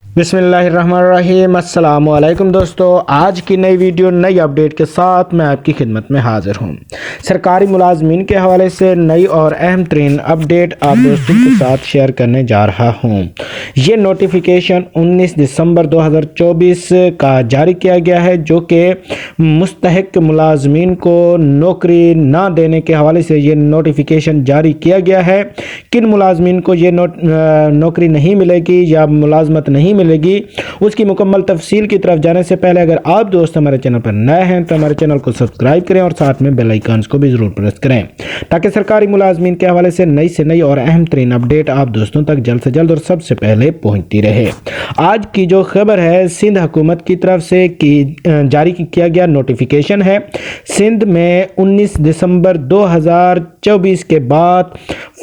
बिस्मिल्लाहिर्रहमानिर्रहीम। अस्सलाम वालेकुम दोस्तों, आज की नई वीडियो नई अपडेट के साथ मैं आपकी खिदमत में हाजिर हूँ। सरकारी मुलाजमीन के हवाले से नई और अहम तरीन अपडेट आप दोस्तों के साथ शेयर करने जा रहा हूँ। ये नोटिफिकेशन 19 दिसंबर 2024 का जारी किया गया है, जो कि मुस्तहिक मुलाजमीन को नौकरी ना देने के हवाले से ये नोटिफिकेशन जारी किया गया है। किन मुलाजमीन को ये नौकरी नहीं मिलेगी या मुलाजमत नहीं मिलेगी, उसकी मुकम्मल तफसील की तरफ जाने से पहले अगर आप दोस्त हमारे चैनल पर नए हैं तो हमारे चैनल को सब्सक्राइब करें और साथ में बेल आइकन को भी ज़रूर प्रेस करें, ताकि सरकारी मुलाजमीन के हवाले से नई और अहम तरीन अपडेट आप दोस्तों तक जल्द से जल्द और सबसे पहले पहुंचती रहे। आज की जो खबर है, सिंध हुकूमत की तरफ से जारी किया गया नोटिफिकेशन है। सिंध में 19 दिसंबर 2024 के बाद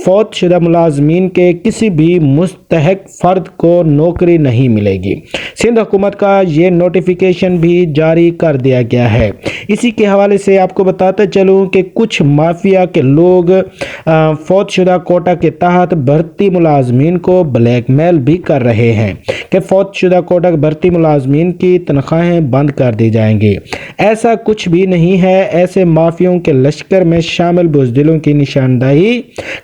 फौत शुदा मुलाजमीन के किसी भी मुस्तहिक फ़र्द को नौकरी नहीं मिलेगी। सिंध हुकूमत का ये नोटिफिकेशन भी जारी कर दिया गया है। इसी के हवाले से आपको बताते चलूँ कि कुछ माफिया के लोग फौत शुदा कोटा के तहत भर्ती मुलाजमीन को ब्लैकमेल भी कर रहे हैं कि फौत शुदा कोटा भर्ती मुलाजमीन की तनख्वाहें बंद कर दी जाएंगी। ऐसा कुछ भी नहीं है। ऐसे माफियों के लश्कर में शामिल बुज़दिलों की निशानदाही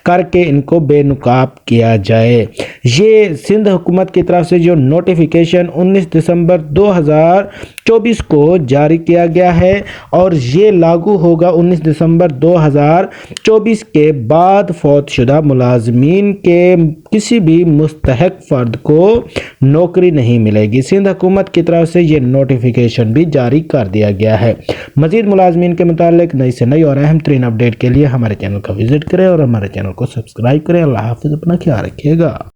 करके इनको बेनकाब किया जाए। ये सिंध हुकूमत की तरफ से जो नोटिफिकेशन 19 दिसंबर 2024 को जारी किया गया है और ये लागू होगा 19 दिसंबर 2024 के बाद फौत शुदा मुलाजमीन के किसी भी मुस्तहिक फ़र्द को नौकरी नहीं मिलेगी। सिंध हुकूमत की तरफ से ये नोटिफिकेशन भी जारी कर दिया गया है। मज़ीद मुलाजमीन के मुतालिक नई से नई और अहम तरीन अपडेट के लिए हमारे चैनल का विजिट करें और हमारे चैनल को सब्सक्राइब करें। अल्लाह हाफ़िज़, अपना ख्याल रखिएगा।